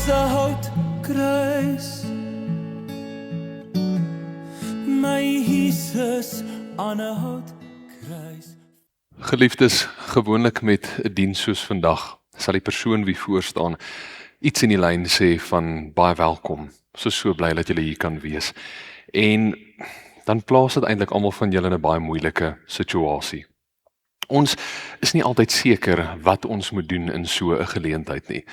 is 'n houtkruis. My Jesus aan 'n houtkruis. Geliefdes, gewoonlik met 'n diens soos vandag, sal die persoon wie voor staan iets in die lyn sê van baie welkom. So bly dat julle hier kan wees. En dan plaas dit eintlik almal van julle in 'n baie moeilike situasie. Ons is nie altyd seker wat ons moet doen in so 'n geleentheid nie.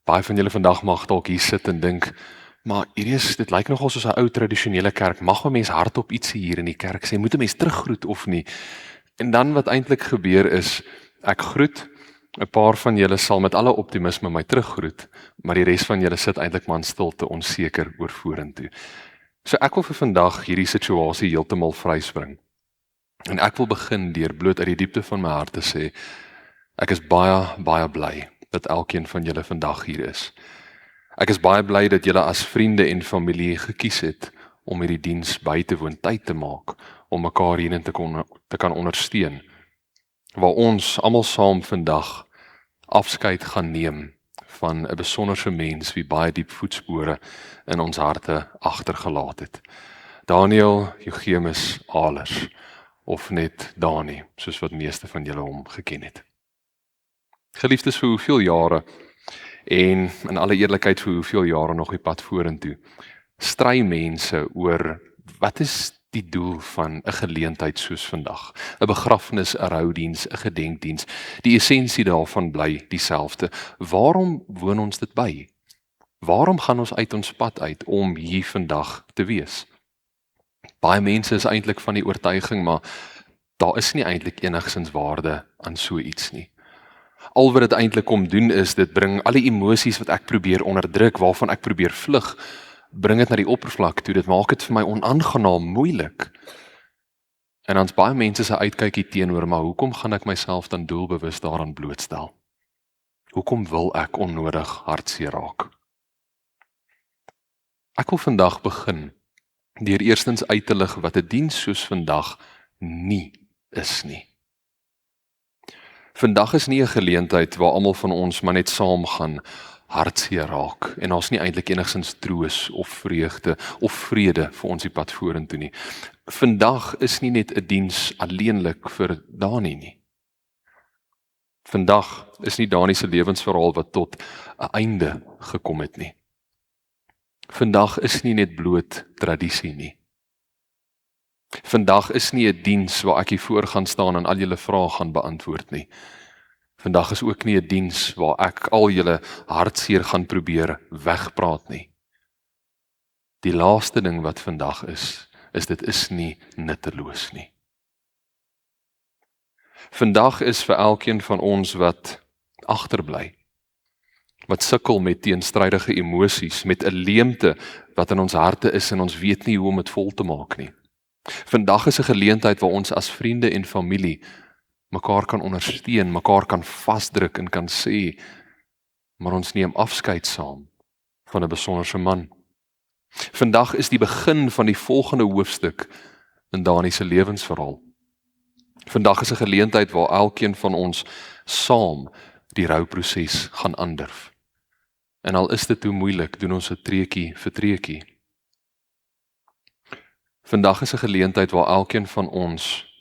Baie van julle vandag mag dalk hier sit en dink, maar dit lyk nogal soos 'n ou tradisionele kerk. Mag 'n mens hardop iets hier in die kerk sê? Moet 'n mens teruggroet of nie? En dan wat eintlik gebeur is, ek groet, 'n paar van julle sal met alle optimisme my teruggroet, maar die res van julle sit eintlik maar in stilte, onseker oor vorentoe. So ek wil vir vandag hierdie situasie heeltemal vryspring. En ek wil begin deur bloot uit die diepte van my hart te sê, ek is baie bly dat elkeen van julle vandag hier is. Ek is baie bly dat julle as vriende en familie gekies het om hierdie diens by te woon, tyd te maak om mekaar hierin te kan ondersteun, waar ons almal saam vandag afskeid gaan neem van 'n besonderse mens wie baie diep voetspore in ons harte agtergelaat het. Daniel Eugemus Alers, of net Dani, soos wat meeste van julle hom geken het. Geliefdes, vir hoeveel jare, en in alle eerlikheid vir hoeveel jare nog die pad vorentoe, stry mense oor wat is die doel van 'n geleentheid soos vandag? 'n begrafnis, 'n roudiens, 'n gedenkdiens. Die essensie daarvan bly dieselfde. Waarom woon ons dit by? Waarom gaan ons uit ons pad uit om hier vandag te wees? Baie mense is eintlik van die oortuiging, maar daar is nie eintlik enigsins waarde aan so iets nie. Al wat dit eintlik kom doen is, dit bring al die emosies wat ek probeer onderdruk, waarvan ek probeer vlug, bring dit na die oppervlak toe, dit maak dit vir my onaangenaam moeilik. En dan's baie mense se uitkykie teenoor, maar hoekom gaan ek myself dan doelbewus daaraan blootstel? Hoekom wil ek onnodig hartseer raak? Ek wil vandag begin deur eerstens uit te lig wat 'n diens soos vandag nie is nie. Vandag is nie 'n geleentheid waar almal van ons maar net saam gaan hartseer raak en ons nie eintlik enigsins troos of vreugde of vrede vir ons die pad vorentoe nie. Vandag is nie net 'n diens alleenlik vir Dani nie. Vandag is nie Dani se lewensverhaal wat tot 'n einde gekom het nie. Vandag is nie net bloot tradisie nie. Vandag is nie 'n diens waar ek hier voor gaan staan en al julle vrae gaan beantwoord nie. Vandag is ook nie 'n diens waar ek al julle hartseer gaan probeer wegpraat nie. Die laaste ding wat vandag is dit is nie nutteloos nie. Vandag is vir elkeen van ons wat agterbly, wat sukkel met teenstrydige emosies, met 'n leemte wat in ons harte is en ons weet nie hoe om dit vol te maak nie. Vandag is 'n geleentheid waar ons as vriende en familie mekaar kan ondersteun, mekaar kan vasdruk en kan sê, maar ons neem afskeid saam van 'n besonderse man. Vandag is die begin van die volgende hoofstuk in Dani se lewensverhaal. Vandag is 'n geleentheid waar elkeen van ons saam die rouproses gaan aandurf. En al is dit hoe moeilik, doen ons dit treukie vir treukie. Vandag is 'n geleentheid waar elkeen van ons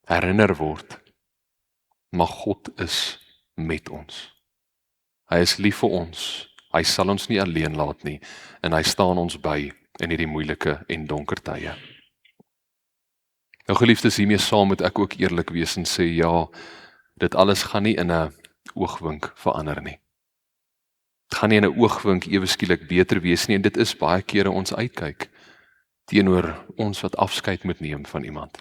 herinner word, maar God is met ons. Hy is lief vir ons, hy sal ons nie alleen laat nie, en hy staan ons by in hierdie moeilike en donker tye. Nou geliefdes, hiermee saam moet ek ook eerlik wees en sê, ja, dit alles gaan nie in 'n oogwink verander nie. Dit gaan nie in 'n oogwink ewe skielik beter wees nie, en dit is baie kere ons uitkyk teenoor ons wat afskeid moet neem van iemand.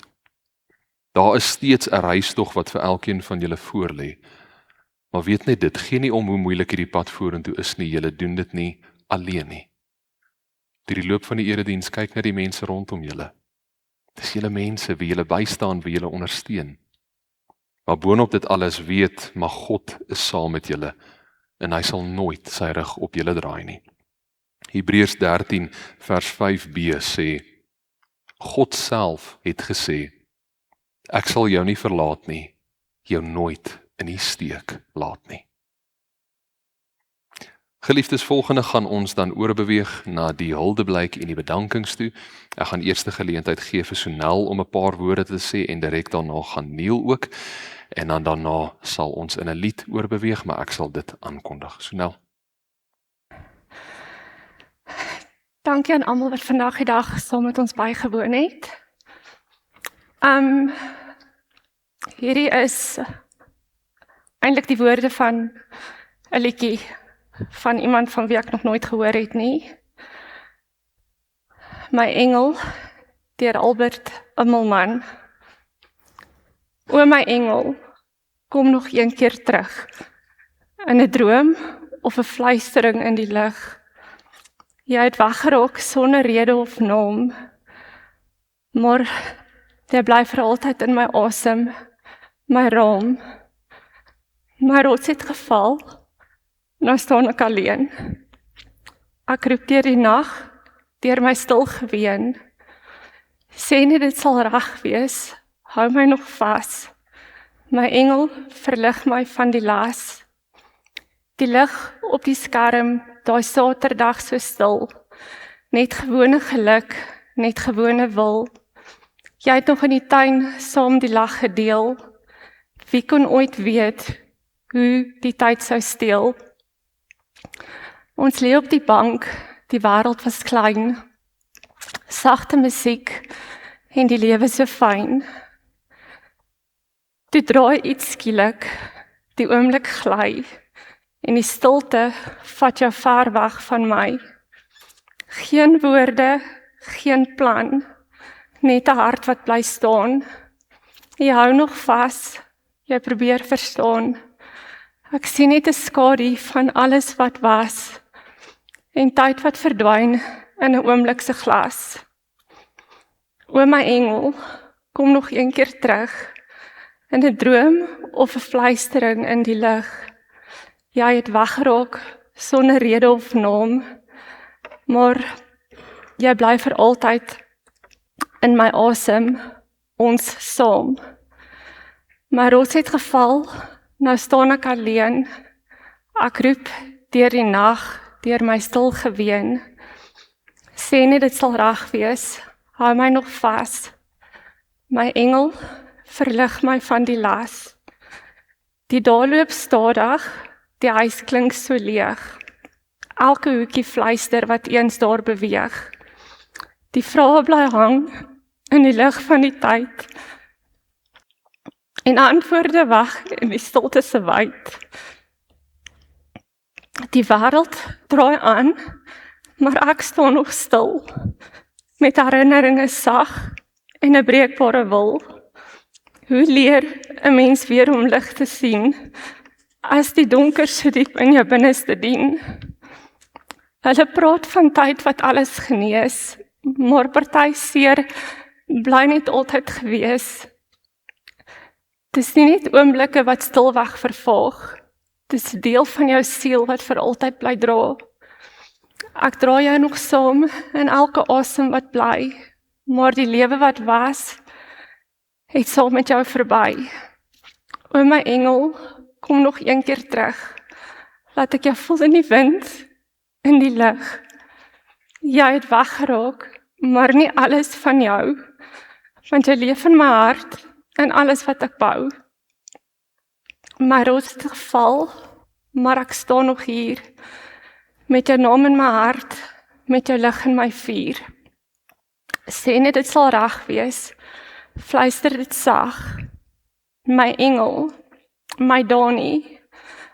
Daar is steeds 'n reistog wat vir elkeen van julle voorlê. Maar weet net dit, gee nie om hoe moeilik hierdie pad vorentoe is nie, julle doen dit nie alleen nie. Deur die loop van die erediens kyk na die mense rondom julle. Dis julle mense wie julle bystaan, wie julle ondersteun. Maar boonop dit alles weet, maar God is saam met julle en hy sal nooit sy rug op julle draai nie. Hebreërs 13 vers 5b sê, God self het gesê, ek sal jou nie verlaat nie, jou nooit in die steek laat nie. Geliefdes, volgende gaan ons dan oorbeweeg na die huldeblyk en die bedankings toe. Ek gaan eerste geleentheid gee vir Sonel om 'n paar woorde te sê en direk daarna gaan Neil ook. En dan daarna sal ons in 'n lied oorbeweeg, maar ek sal dit aankondig. Sonel. Dankie aan almal wat vandag die dag saam met ons bygewoon het. Hierdie is eintlik die woorde van 'n liedjie van iemand van wie ek nog nooit gehoor het nie. My engel, deur Albert Immelman. O my engel, kom nog een keer terug, in 'n droom of 'n fluistering in die lug. Jy het weggerok sonder rede of naam, maar jy bly vir altyd in my asem, my raam. My rots het geval, nou staan ek alleen. Ek roep deur die nag, deur my stil geween. Sê net dit sal reg wees, hou my nog vas. My engel verlig my van die las. Die lig op die skerm, daai Saterdag so stil. Net gewone geluk, net gewone wil. Jy het nog in die tuin saam die lag gedeel. Wie kon ooit weet hoe die tyd sou steel? Ons lê op die bank, die wêreld was klein. Sagte musiek en die lewe so fyn. Toe draai iets skielik, die oomblik gly, en die stilte vat jou ver weg van my. Geen woorde, geen plan, net 'n hart wat bly staan. Jy hou nog vas, jy probeer verstaan. Ek sien net 'n skadu van alles wat was, en tyd wat verdwyn in 'n oomblik se glas. O my engel, kom nog een keer terug, in 'n droom of 'n fluistering in die lug. Jy het weggeraak sonder rede of naam, maar jy bly vir altyd in my asem, ons saam. My rots het geval, nou staan ek alleen. Ek roep deur die nag, deur my stil geween. Sê net dit sal reg wees, hou my nog vas. My engel, verlig my van die las. Die dae loop stadig, die huis klink so leeg. Elke hoekie fluister wat eens daar beweeg. Die vrae bly hang in die lig van die tyd. En antwoorde wag in die stilte se wyd. Die wêreld draai aan, maar ek staan nog stil. Met herinneringe sag en 'n breekbare wil. Hoe leer 'n mens weer om lig te sien, as die donker so diep in jou binneste dien? Hulle praat van tyd wat alles genees, maar party seer bly net altyd gewees. Dis nie net oomblikke wat stilweg vervaag, dis deel van jou siel wat vir altyd bly dra. Ek dra jou nog saam in elke asem wat bly, maar die lewe wat was, het saam met jou verby. O my engel, kom nog een keer terug. Laat ek jou voel in die wind, in die lug. Jy het weggeraak, maar nie alles van jou, want jy leef in my hart, en alles wat ek bou. My rots het geval, maar ek staan nog hier, met jou naam in my hart, met jou lig in my vuur. Sê net dit sal reg wees, fluister dit sag. My engel, my Dani,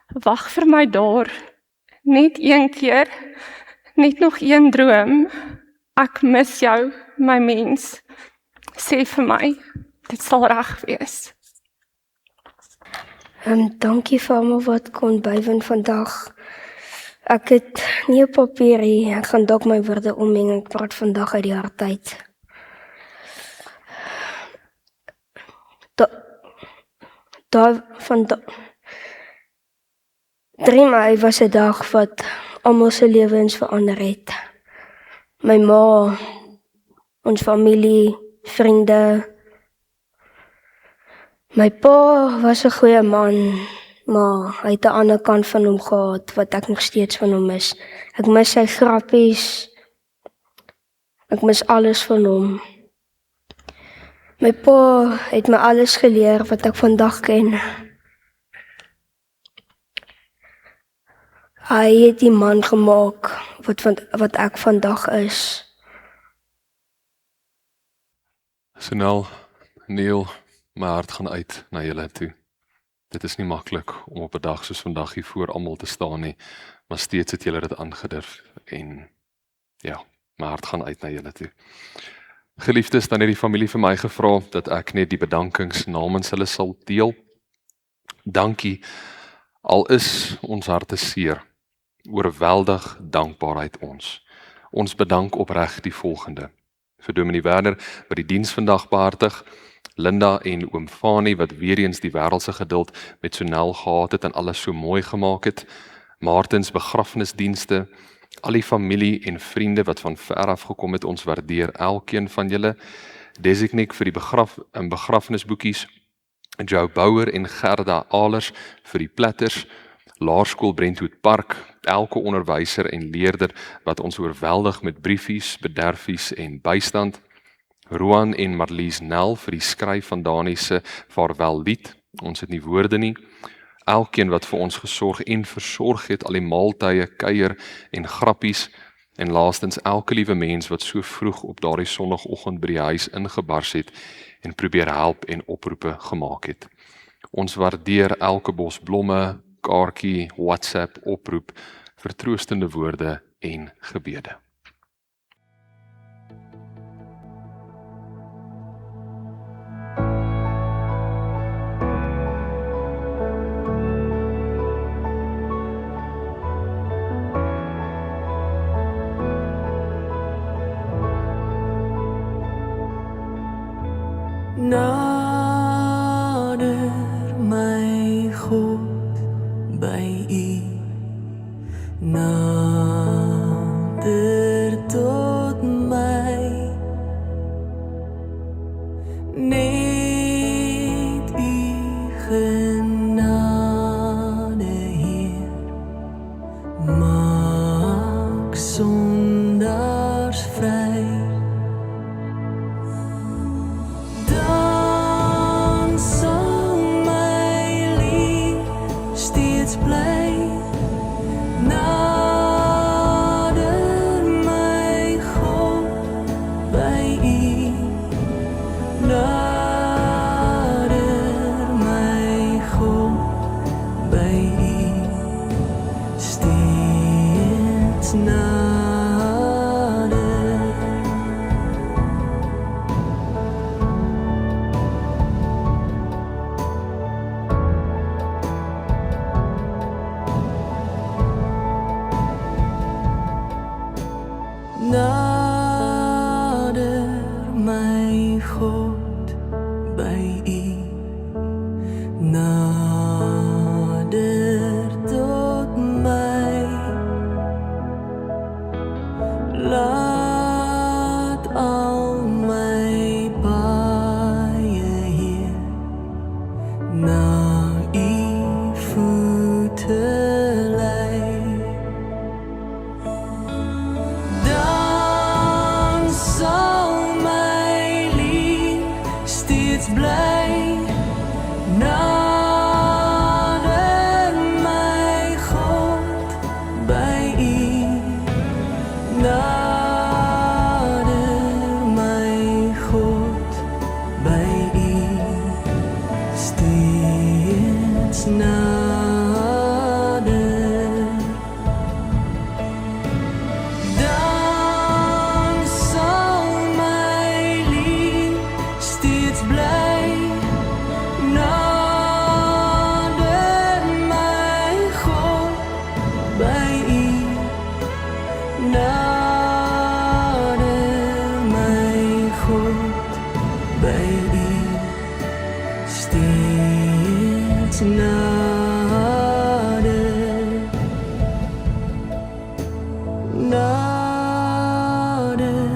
wag vir my daar, net een keer, net nog een droom. Ek mis jou, my mens. Sê vir my, dit sal reg wees. Dankie vir almal wat kon bywoon vandag. Ek het nie op papier hier, ek gaan dalk my woorde ommeng, ek praat vandag uit die hart uit. Van 3 Mei was 'n dag wat almal se lewens verander het. My ma, ons familie, vriende. My pa was 'n goeie man, maar hy het 'n ander kant van hom gehad, wat ek nog steeds van hom mis. Ek mis sy grappies, ek mis alles van hom. My pa het my alles geleer wat ek vandag ken. Hy het die man gemaak wat ek vandag is. Sonel, Neil, my hart gaan uit na julle toe. Dit is nie maklik om op 'n dag soos vandag hier voor almal te staan nie, maar steeds het julle dit aangedurf en ja, my hart gaan uit na julle toe. Geliefdes, dan het die familie vir my gevra dat ek net die bedankings namens hulle sal deel. Dankie, al is ons harte seer, oorweldig dankbaarheid ons. Ons bedank opreg die volgende. Vir Dominee Werner wat die diens vandag behartig, Linda en oom Fani wat weer eens die wêreldse geduld met Sonel gehad het en alles so mooi gemaak het, Martins begrafnisdienste, al die familie en vriende wat van ver af gekom het, ons waardeer elkeen van julle, Designik vir die begrafnisboekies, Joe Bouwer en Gerda Alers vir die platters, Laerskool Brentwood Park, elke onderwyser en leerder wat ons oorweldig met briefies, bederfies en bystand, Roan en Marlies Nel vir die skryf van Dani se vaarwel lied, ons het nie woorde nie, elkeen wat vir ons gesorg en versorg het, al die maaltye, kuier en grappies, en laastens elke liewe mens wat so vroeg op daardie sonnagoggend by die huis ingebars het en probeer help en oproepe gemaak het. Ons waardeer elke bos blomme, kaartjie, WhatsApp, oproep, vertroostende woorde en gebede. Nader my God by U, nader tot my, net U genade Heer, maak sondaars vry. Dan sal my lief steeds bly, nader my God by U, nader my God by U, steeds nader. Nader my God by U, nader tot my, laat al my paaie Heer na U voete lei. Dan sal my lief steeds bly, nader my God by U, nader my God by U, steeds nader. Dan sal my lief steeds bly, nader my God by U, nader my God by U, steeds nader. Nader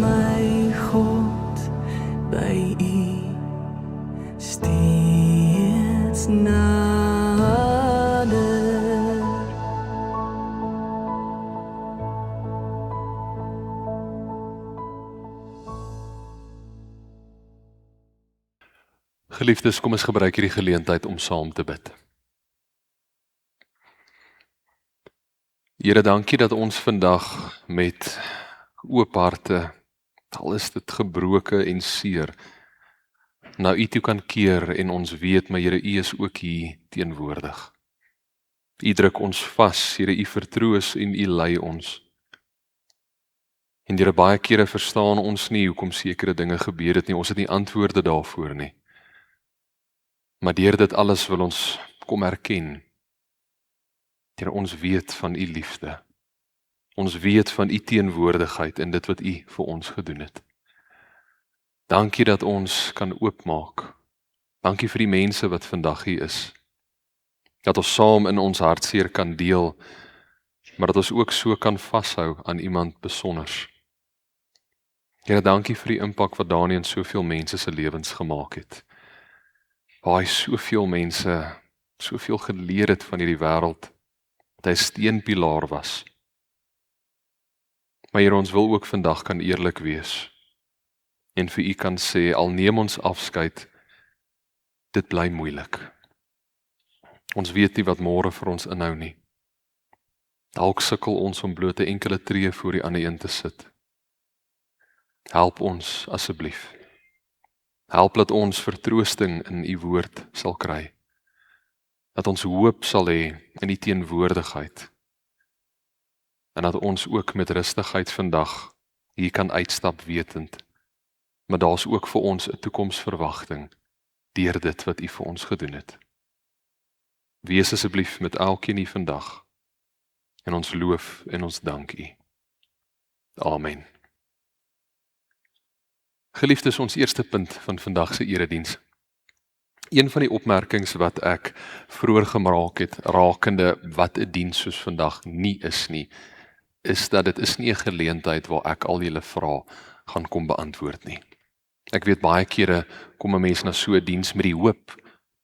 my God by U, steeds nader. Geliefdes, kom ons gebruik hierdie geleentheid om saam te bid. Here, dankie dat ons vandag met oop harte, al is dit gebroke en seer, na U toe kan keer en ons weet, maar Here, U is ook hier teenwoordig. U druk ons vas, Here, U vertroos en U lei ons. En Here, baie kere verstaan ons nie hoekom sekere dinge gebeur het nie, ons het nie antwoorde daarvoor nie. Maar deur dit alles wil ons kom erken. Here, ons weet van U liefde. Ons weet van U teenwoordigheid en dit wat U vir ons gedoen het. Dankie dat ons kan oopmaak. Dankie vir die mense wat vandag hier is. Dat ons saam in ons hartseer kan deel, maar dat ons ook so kan vashou aan iemand besonders. Here, dankie vir die impak wat Daniël in soveel mense se lewens gemaak het. Waar hy soveel mense, soveel geleer het van hierdie wêreld, dat hy steunpilaar was. Maar Here, ons wil ook vandag kan eerlik wees en vir U kan sê, al neem ons afskeid, dit bly moeilik. Ons weet nie wat môre vir ons inhou nie. Dalk sukkel ons om bloot 'n enkele tree voor die ander een te sit. Help ons asseblief. Help dat ons vertroosting in U woord sal kry. Dat ons hoop sal hê in die teenwoordigheid. En dat ons ook met rustigheid vandag hier kan uitstap wetend. Maar daar's ook vir ons 'n toekomsverwagting deur dit wat U vir ons gedoen het. Wees asseblief met elkeen hier vandag. En ons loof en ons dank U. Amen. Geliefdes, ons eerste punt van vandag se erediens. Een van die opmerkings wat ek vroeër gemaak het, rakende wat 'n diens soos vandag nie is nie, is dat dit is nie 'n geleentheid waar ek al julle vrae gaan kom beantwoord nie. Ek weet baie kere kom 'n mens na so 'n diens met die hoop,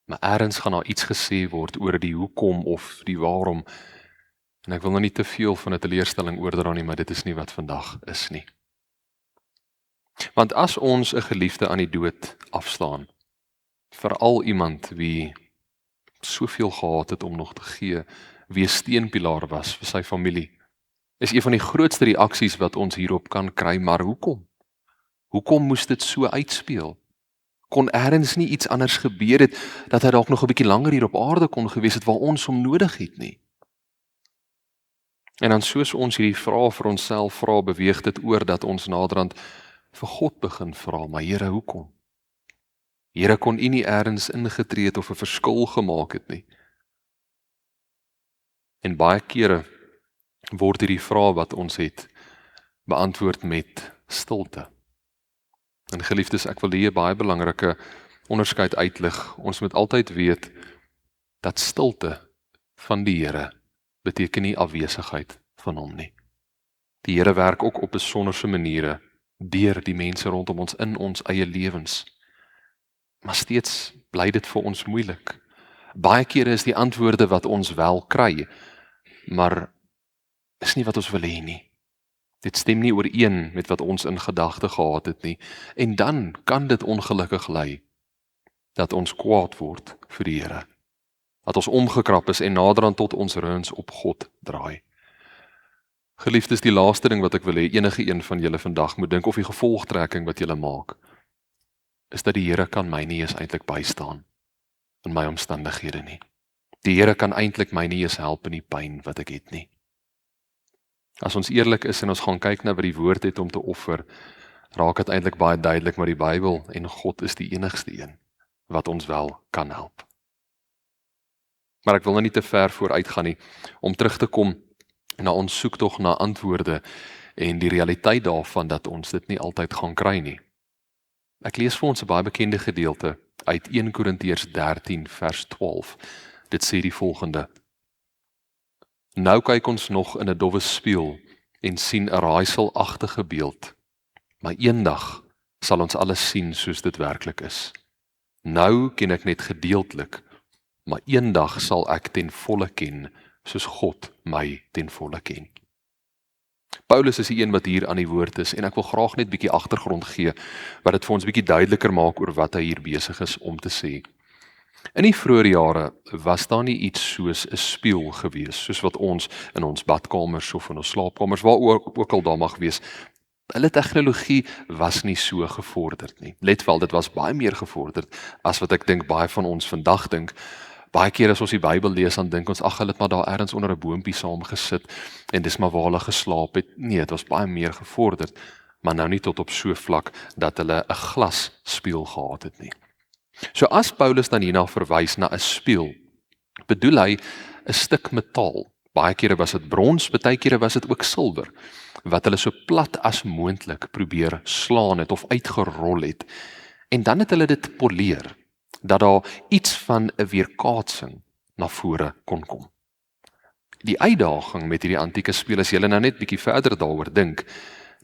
maar ergens gaan daar iets gesê word oor die hoekom of die waarom. En ek wil nou nie te veel van 'n teleurstelling oordra nie, maar dit is nie wat vandag is nie. Want as ons 'n geliefde aan die dood afstaan, veral iemand wie soveel gehad het om nog te gee, wie 'n steunpilaar was vir sy familie, is een van die grootste reaksies wat ons hierop kan kry, maar hoekom? Hoekom moes dit so uitspeel? Kon ergens nie iets anders gebeur het, dat hy dalk nog 'n bietjie langer hier op aarde kon gewees het, waar ons hom nodig het nie? En dan soos ons hierdie vrae vir onsself vra, beweeg dit oor dat ons naderhand vir God begin vra, maar Here, hoekom? Here, kon U nie ergens ingetree het of 'n verskil gemaak het nie? En baie kere word hierdie vrae wat ons het, beantwoord met stilte. En geliefdes, ek wil hier baie belangrike onderskeid uitlig. Ons moet altyd weet dat stilte van die Here beteken nie afwesigheid van hom nie. Die Here werk ook op besonderse maniere deur die mense rondom ons in ons eie lewens. Maar steeds bly dit vir ons moeilik. Baie kere is die antwoorde wat ons wel kry, maar is nie wat ons wil hê nie. Dit stem nie ooreen met wat ons in gedagte gehad het nie. En dan kan dit ongelukkig lei dat ons kwaad word vir die Here. Dat ons omgekrap is en naderhand tot ons reuns op God draai. Geliefdes, die laaste ding wat ek wil hê, enige een van julle vandag moet dink, of die gevolgtrekking wat julle maak, is dat die Here kan my nie eens eintlik bystaan in my omstandighede nie. Die Here kan eintlik my nie eens help in die pyn wat ek het nie. As ons eerlik is en ons gaan kyk na wat die woord het om te offer, raak dit eintlik baie duidelik, maar die Bybel en God is die enigste een wat ons wel kan help. Maar ek wil nou nie te ver vooruit gaan nie, om terug te kom na ons soektog na antwoorde en die realiteit daarvan dat ons dit nie altyd gaan kry nie. Ek lees vir ons 'n baie bekende gedeelte uit 1 Korintiërs 13 vers 12. Dit sê die volgende: Nou kyk ons nog in 'n dowwe spieël en sien 'n raaiselagtige beeld, maar eendag sal ons alles sien soos dit werklik is. Nou ken ek net gedeeltelik, maar eendag sal ek ten volle ken, soos God my ten volle ken. Paulus is die een wat hier aan die woord is en ek wil graag net bietjie agtergrond gee wat dit vir ons bietjie duideliker maak oor wat hy hier besig is om te sê. In die vroeë jare was daar nie iets soos 'n spieël gewees, soos wat ons in ons badkamers of in ons slaapkamers, waar ook al daar mag wees. Hulle tegnologie was nie so gevorderd nie. Let wel, dit was baie meer gevorderd as wat ek dink baie van ons vandag dink. Baie keer as ons die Bybel lees, dan dink ons, ag, hulle het maar daar ergens onder 'n boompie saam gesit en dis maar waar hulle geslaap het. Nee, dit was baie meer gevorderd, maar nou nie tot op so vlak dat hulle 'n glasspieël gehad het nie. So as Paulus dan hierna verwys na 'n spieël, bedoel hy 'n stuk metaal. Baie kere was dit brons, baie kere was dit ook silwer, wat hulle so plat as moontlik probeer slaan het of uitgerol het. En dan het hulle dit poleer, dat daar iets van 'n weerkaatsing na vore kon kom. Die uitdaging met hierdie antieke spieël, as jy nou net bietjie verder daaroor dink,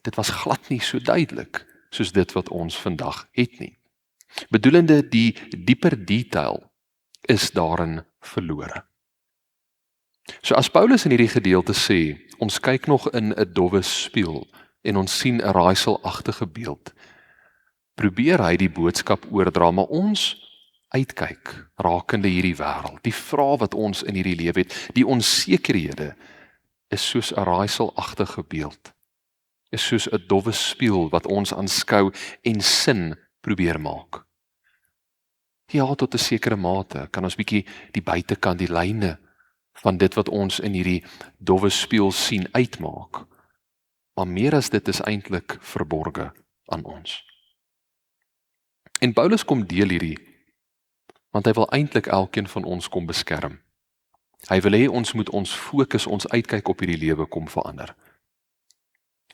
dit was glad nie so duidelik soos dit wat ons vandag het nie. Bedoelende die dieper detail is daarin verlore. So as Paulus in hierdie gedeelte sê, ons kyk nog in 'n dowwe spieël en ons sien 'n raaiselagtige beeld, probeer hy die boodskap oordra, maar ons uitkyk rakende hierdie wêreld, die vrae wat ons in hierdie lewe het, die onsekerhede, is soos 'n raaiselagtige beeld, is soos 'n dowwe spieël wat ons aanskou en sin probeer maak. Ja, tot 'n sekere mate kan ons bietjie die buitekant, die lyne van dit wat ons in hierdie dowwe spieël sien uitmaak. Maar meer as dit is eintlik verborge aan ons. En Paulus kom deel hierdie, want hy wil eintlik elkeen van ons kom beskerm. Hy wil hê ons moet ons fokus, ons uitkyk op hierdie lewe kom verander.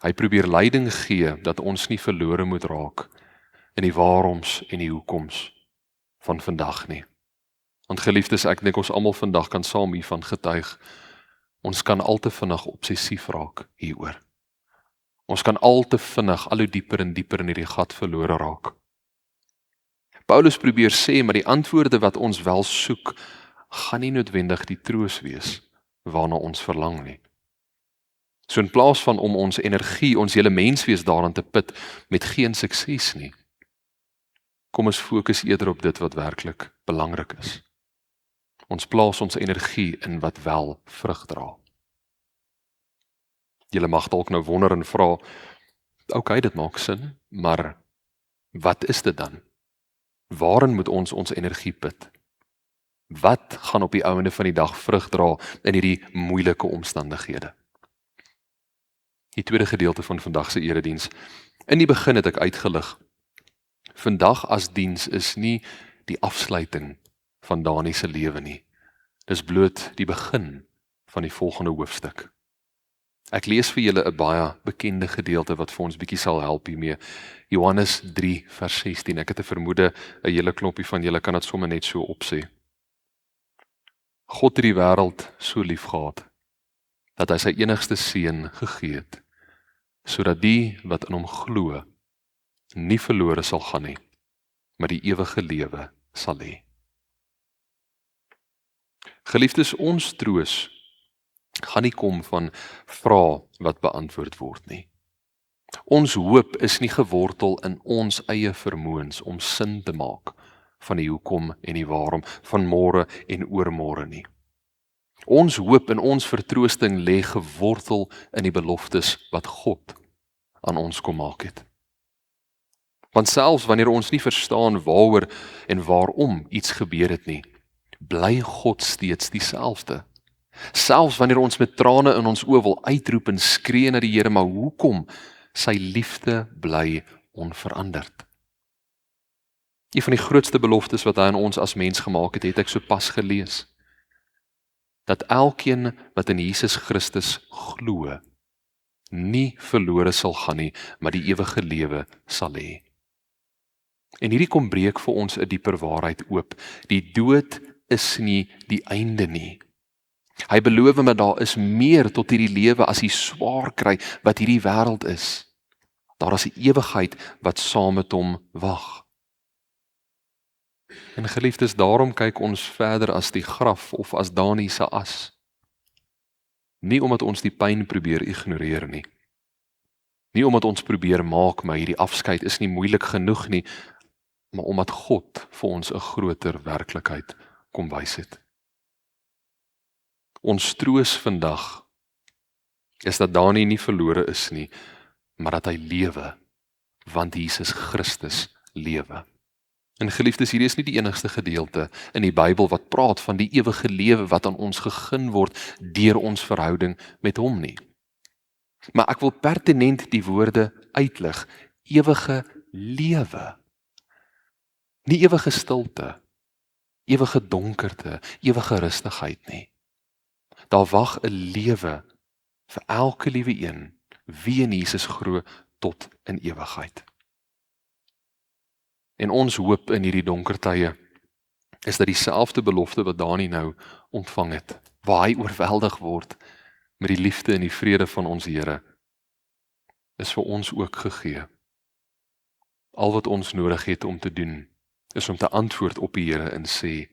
Hy probeer leiding gee dat ons nie verlore moet raak in die waaroms en die hoekoms van vandag nie. Want geliefdes, ek dink ons almal vandag kan saam hiervan getuig. Ons kan al te vinnig obsessief raak hieroor. Ons kan al te vinnig al hoe dieper en dieper in hierdie gat verlore raak. Paulus probeer sê, maar die antwoorde wat ons wel soek, gaan nie noodwendig die troos wees waarna ons verlang nie. So in plaas van om ons energie, ons hele menswees daaraan te put met geen sukses nie, kom ons fokus eerder op dit wat werklik belangrik is. Ons plaas ons energie in wat wel vrug dra. Julle mag dalk nou wonder en vra, okay, dit maak sin, maar wat is dit dan? Waarin moet ons energie put? Wat gaan op die einde van die dag vrug dra in hierdie moeilike omstandighede? Die tweede gedeelte van vandag se erediens. In die begin het ek uitgelig, vandag as diens is nie die afsluiting van Dani se lewe nie. Dis bloot die begin van die volgende hoofstuk. Ek lees vir julle 'n baie bekende gedeelte wat vir ons bietjie sal help hiermee. Johannes 3 vers 16. Ek het 'n vermoede 'n hele klompie van julle kan dit sommer net so opsê. God het die wêreld so lief gehad dat hy sy enigste seun gegee het, sodat die wat in hom glo nie verlore sal gaan nie, maar die ewige lewe sal hê. Geliefdes, ons troos gaan nie kom van vrae wat beantwoord word nie. Ons hoop is nie gewortel in ons eie vermoëns om sin te maak van die hoekom en die waarom, van môre en oormôre nie. Ons hoop en ons vertroosting lê gewortel in die beloftes wat God aan ons kom maak het. Want selfs wanneer ons nie verstaan waaroor en waarom iets gebeur het nie, bly God steeds dieselfde. Selfs wanneer ons met trane in ons oë wil uitroep en skree na die Here, maar hoekom? Sy liefde bly onveranderd. Een van die grootste beloftes wat hy aan ons as mens gemaak het, het ek sopas gelees. Dat elkeen wat in Jesus Christus glo, nie verlore sal gaan nie, maar die ewige lewe sal hê. En hierdie kom breek vir ons 'n dieper waarheid oop. Die dood is nie die einde nie. Hy beloof dat daar is meer tot hierdie lewe as die swaar kry wat hierdie wêreld is. Daar is 'n ewigheid wat saam met hom wag. En geliefdes, daarom kyk ons verder as die graf of as Dani se as. Nie omdat ons die pyn probeer ignoreer nie, Nie omdat ons probeer maak, maar hierdie afskeid is nie moeilik genoeg nie, maar omdat God vir ons 'n groter werklikheid kom wys het. Ons troos vandag is dat Dani nie verlore is nie, maar dat hy lewe, want Jesus Christus lewe. En geliefdes, hierdie is nie die enigste gedeelte in die Bybel wat praat van die ewige lewe wat aan ons gegee word deur ons verhouding met hom nie. Maar ek wil pertinent die woorde uitlig, ewige lewe. Nie ewige stilte, ewige donkerte, ewige rustigheid nie. Daar wag 'n lewe vir elke liewe een wie in Jesus glo tot in ewigheid. En ons hoop in hierdie donker tye is dat dieselfde belofte wat Dani nou ontvang het, waar hy oorweldig word met die liefde en die vrede van ons Here, is vir ons ook gegee. Al wat ons nodig het om te doen, is om te antwoord op die Here en sê,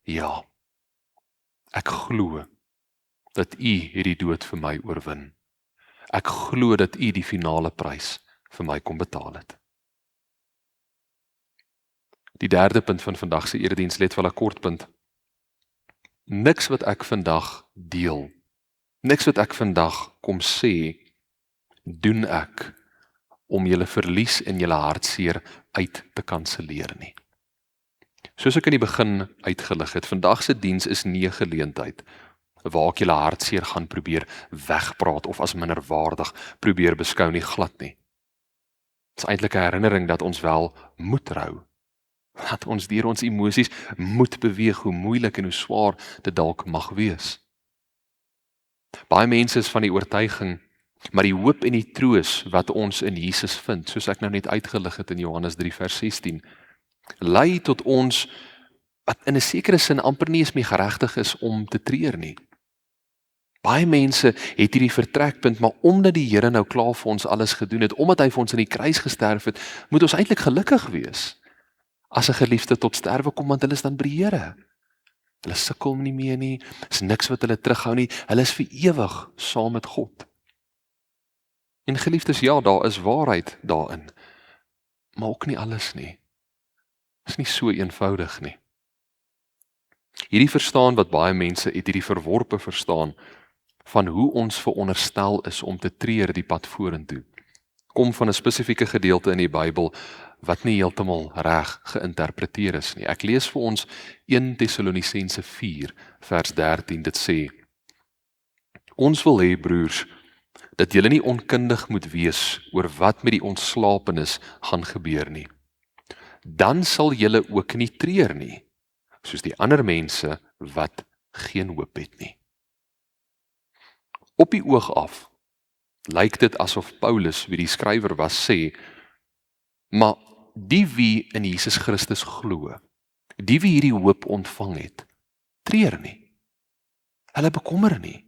ja, ek glo dat U hierdie dood vir my oorwin. Ek glo dat U die finale prys vir my kom betaal het. Die derde punt van vandag se erediens, let wel 'n kort punt. Niks wat ek vandag deel, niks wat ek vandag kom sê, doen ek om julle verlies en julle hartseer uit te kanselleer nie. Soos ek in die begin uitgelig het, vandag se diens is nie 'n geleentheid waar ek julle hartseer gaan probeer wegpraat of as minderwaardig probeer beskou nie, glad nie. Dit is eintlik 'n herinnering dat ons wel moet rou. Dat ons deur ons emosies moet beweeg, hoe moeilik en hoe swaar dit dalk mag wees. Baie mense is van die oortuiging, maar die hoop en die troos wat ons in Jesus vind, soos ek nou net uitgelig het in Johannes 3 vers 16, lei tot ons wat in 'n sekere sin amper nie eens meer geregtig is om te treur nie. Baie mense het hierdie vertrekpunt, maar omdat die Here nou klaar vir ons alles gedoen het, omdat hy vir ons in die kruis gesterf het, moet ons eintlik gelukkig wees. As 'n geliefde tot sterwe kom, want hulle is dan by die Here. Hulle sukkel nie meer nie, is niks wat hulle terughou nie, hulle is vir ewig saam met God. En geliefdes, ja, daar is waarheid daarin, maar ook nie alles nie. Is nie so eenvoudig nie. Hierdie verstaan wat baie mense het, hierdie verworpe verstaan van hoe ons veronderstel is om te treur die pad vorentoe, kom van 'n spesifieke gedeelte in die Bybel wat nie heeltemal reg geïnterpreteer is nie. Ek lees vir ons 1 Tessalonisense 4 vers 13, dit sê: Ons wil hê, broers, dat julle nie onkundig moet wees oor wat met die ontslapenis gaan gebeur nie. Dan sal julle ook nie treur nie, soos die ander mense wat geen hoop het nie. Op die oog af lyk dit asof Paulus, wie die skrywer was, sê, maar die wie in Jesus Christus glo, die wie hierdie hoop ontvang het, treur nie. Hulle bekommer nie,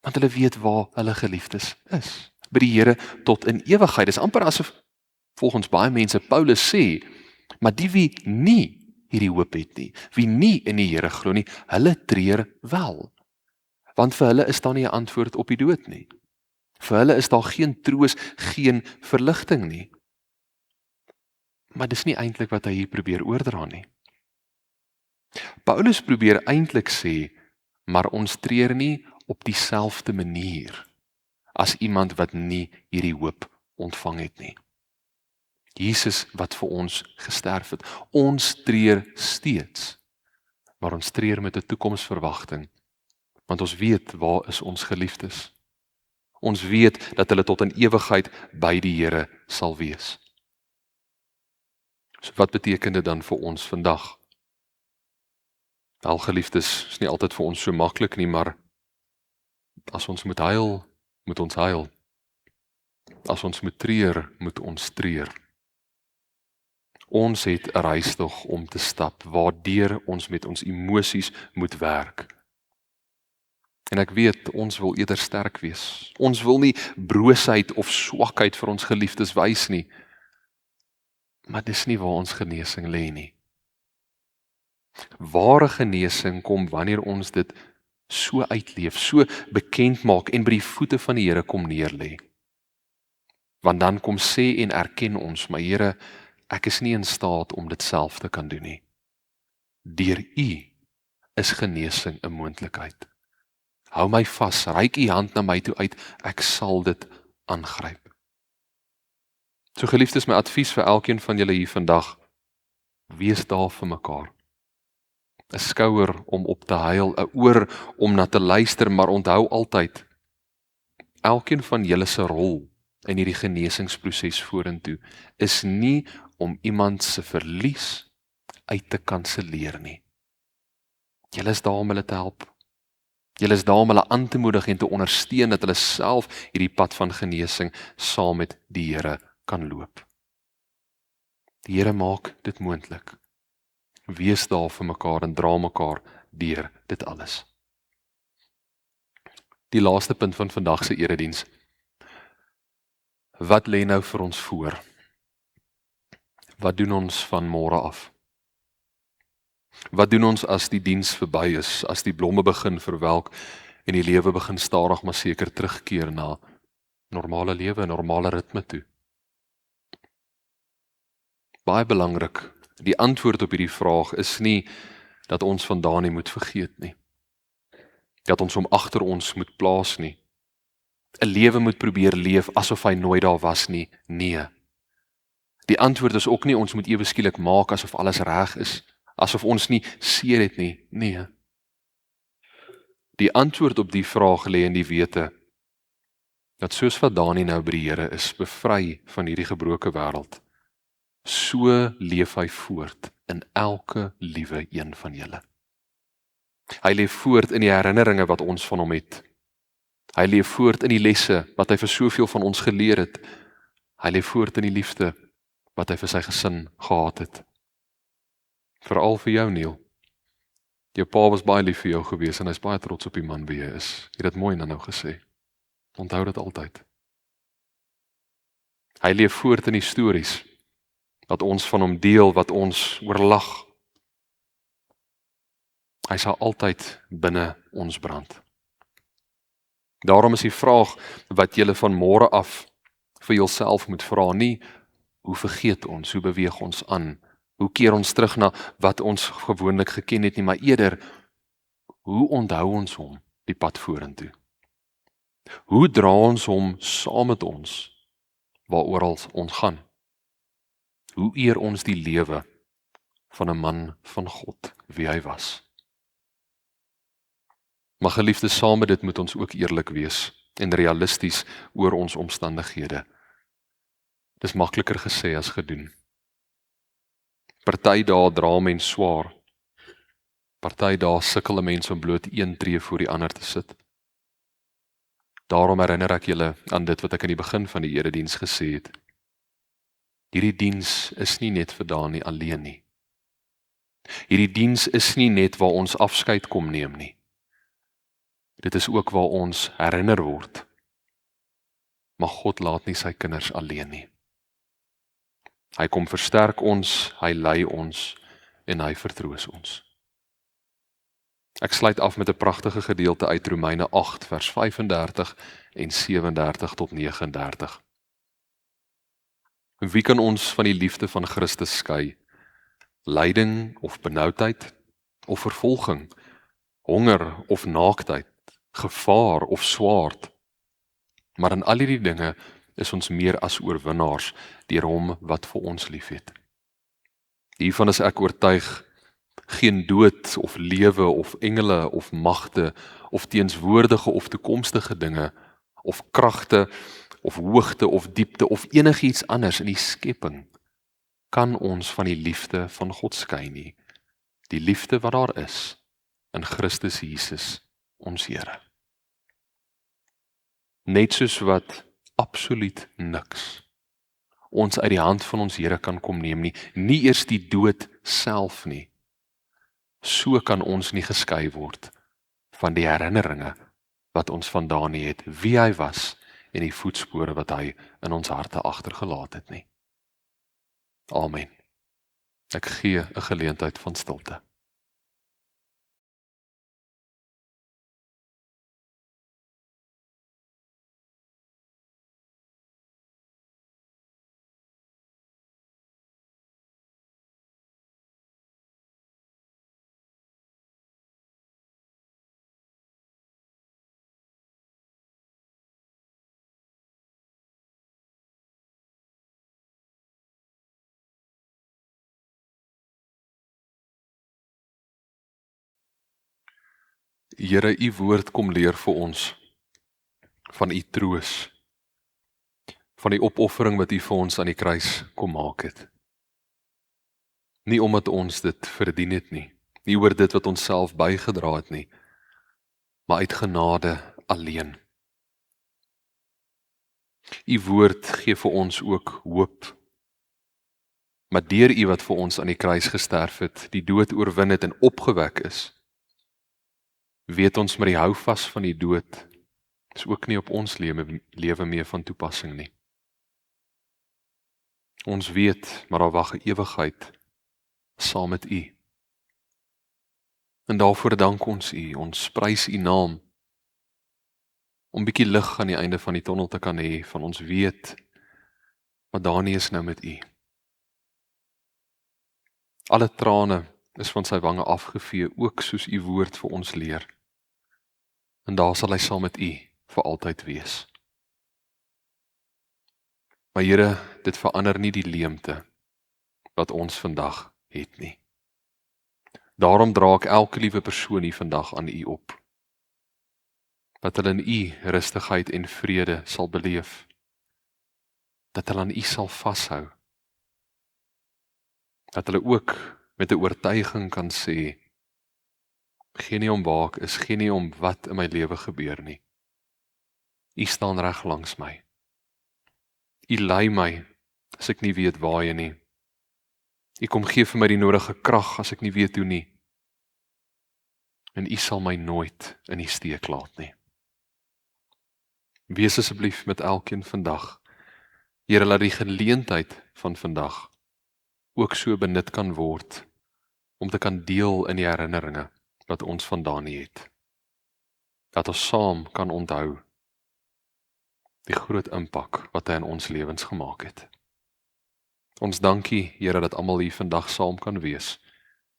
want hulle weet waar hulle geliefdes is, by die Here tot in ewigheid. Dis amper asof, volgens baie mense, Paulus sê, maar die wie nie hierdie hoop het nie, wie nie in die Here glo nie, hulle treur wel. Want vir hulle is daar nie 'n antwoord op die dood nie. Vir hulle is daar geen troos, geen verligting nie. Maar dis nie eintlik wat hy hier probeer oordra nie. Paulus probeer eintlik sê, maar ons treur nie op dieselfde manier as iemand wat nie hierdie hoop ontvang het nie. Jesus wat vir ons gesterf het. Ons treur steeds, maar ons treur met 'n toekomsverwagting, want ons weet waar is ons geliefdes. Ons weet dat hulle tot in ewigheid by die Here sal wees. So wat beteken dit dan vir ons vandag? Wel, geliefdes, is nie altyd vir ons so maklik nie, maar as ons moet huil, moet ons huil. As ons moet treur, moet ons treur. Ons het 'n reistog om te stap, waardeur ons met ons emosies moet werk. En ek weet, ons wil eerder sterk wees. Ons wil nie broosheid of swakheid vir ons geliefdes wys nie. Maar dis nie waar ons genesing lê nie. Ware genesing kom wanneer ons dit so uitleef, so bekend maak en by die voete van die Here kom neerlê. Want dan kom sê en erken ons, maar Here, ek is nie in staat om dit self te kan doen nie. Deur U is genesing 'n moontlikheid. Hou my vas, reik U hand na my toe uit, ek sal dit aangryp. So geliefdes, my advies vir elkeen van julle hier vandag, wees daar vir mekaar. 'n Skouer om op te huil, 'n oor om na te luister, maar onthou altyd, elkeen van julle se rol in hierdie genesingsproses vorentoe is nie om iemand se verlies uit te kanselleer nie. Julle is daar om hulle te help. Julle is daar om hulle aan te moedig en te ondersteun dat hulle self hierdie pad van genesing saam met die Here kan loop. Die Here maak dit moontlik. Wees daar vir mekaar en dra mekaar deur dit alles. Die laaste punt van vandag se erediens. Wat lê nou vir ons voor? Wat doen ons van môre af? Wat doen ons as die diens verby is, as die blomme begin verwelk en die lewe begin stadig maar seker terugkeer na normale lewe, normale ritme toe? Baie belangrik, die antwoord op hierdie vraag is nie dat ons van Dani moet vergeet nie. Dat ons hom agter ons moet plaas nie. 'n Lewe moet probeer leef asof hy nooit daar was nie. Nee. Die antwoord is ook nie ons moet ewe skielik maak asof alles reg is, asof ons nie seer het nie. Nee. Die antwoord op die vraag lê in die wete dat soos wat Dani nou by die Here is, bevry van hierdie gebroke wêreld, so leef hy voort in elke liewe een van julle. Hy leef voort in die herinneringe wat ons van hom het. Hy leef voort in die lesse wat hy vir soveel van ons geleer het. Hy leef voort in die liefde wat hy vir sy gesin gehad het. Veral vir jou, Neil. Jou pa was baie lief vir jou gewees en hy's baie trots op die man wie jy is. Jy het dit mooi nou gesê. Onthou dit altyd. Hy leef voort in die stories wat ons van hom deel, wat ons oorlag. Hy sal altyd binne ons brand. Daarom is die vraag wat julle van môre af vir julself moet vra, nie hoe vergeet ons, hoe beweeg ons aan, hoe keer ons terug na wat ons gewoonlik geken het nie, maar eerder, hoe onthou ons hom die pad vorentoe? Hoe dra ons hom saam met ons waaroor ons gaan? Hoe eer ons die lewe van 'n man van God, wie hy was? Maar geliefdes, saam met dit moet ons ook eerlik wees en realisties oor ons omstandighede. Dis makliker gesê as gedoen. Party dae dra mens swaar. Party dae sukkel 'n mens om bloot een tree voor die ander te sit. Daarom herinner ek julle aan dit wat ek in die begin van die erediens gesê het. Hierdie diens is nie net vir Dani alleen nie. Hierdie diens is nie net waar ons afskeid kom neem nie. Dit is ook waar ons herinner word. Maar God laat nie sy kinders alleen nie. Hy kom versterk ons, hy lei ons en hy vertroos ons. Ek sluit af met 'n pragtige gedeelte uit Romeine 8 vers 35 en 37 tot 39. Wie kan ons van die liefde van Christus skei? Lyding of benoudheid of vervolging, honger of naaktheid, gevaar of swaard? Maar in al hierdie dinge is ons meer as oorwinnaars deur hom wat vir ons liefhet. Hiervan is ek oortuig, geen dood of lewe of engele of magte of teenswoordige of toekomstige dinge of kragte of hoogte of diepte of enigiets anders in die skepping kan ons van die liefde van God skei nie. Die liefde wat daar is in Christus Jesus, ons Here. Net soos wat absoluut niks ons uit die hand van ons Here kan kom neem nie, nie eers die dood self nie. So kan ons nie geskei word van die herinneringe wat ons vandaan het, wie hy was en die voetspore wat hy in ons harte agtergelaat het nie. Amen. Ek gee 'n geleentheid van stilte. Here, u woord kom leer vir ons van u troos, van die opoffering wat u vir ons aan die kruis kom maak het. Nie omdat ons dit verdien het nie, nie oor dit wat ons self bygedra het nie, maar uit genade alleen. U woord gee vir ons ook hoop, maar deur u wat vir ons aan die kruis gesterf het, die dood oorwin het en opgewek is, weet ons met die houvas van die dood, is ook nie op ons lewe meer van toepassing nie. Ons weet, maar daar wag 'n ewigheid saam met u. En daarvoor dank ons u, ons prys u naam, om bietjie lig aan die einde van die tonnel te kan hê, van ons weet, maar Dani is nou met u. Alle trane is van sy wange afgevee, ook soos u woord vir ons leer. En daar sal hy saam met u vir altyd wees. Maar Here, dit verander nie die leemte wat ons vandag het nie. Daarom dra ek elke liewe persoon hier vandag aan u op, dat hulle in u rustigheid en vrede sal beleef, dat hulle aan u sal vashou, dat hulle ook met 'n oortuiging kan sê, geen nie om waar ek is, geen nie om wat in my lewe gebeur nie. U staan reg langs my. U lei my as ek nie weet waarheen nie. U kom gee vir my die nodige krag as ek nie weet hoe nie. En u sal my nooit in die steek laat nie. Wees asseblief met elkeen vandag. Here, laat die geleentheid van vandag ook so benut kan word om te kan deel in die herinneringe wat ons vandaan het. Dat ons saam kan onthou die groot impak wat hy in ons lewens gemaak het. Ons dankie, Here, dat almal hier vandag saam kan wees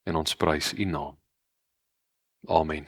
en ons prys u naam. Amen.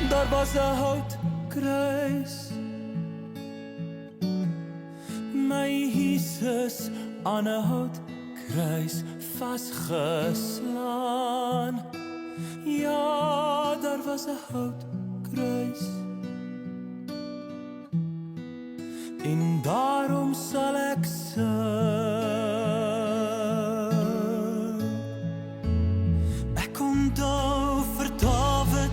Daar was 'n houtkruis, my Jesus aan 'n houtkruis vasgeslaan. Ja, daar was 'n houtkruis, en daarom sal ek sing. Ek onthou vir Dawid,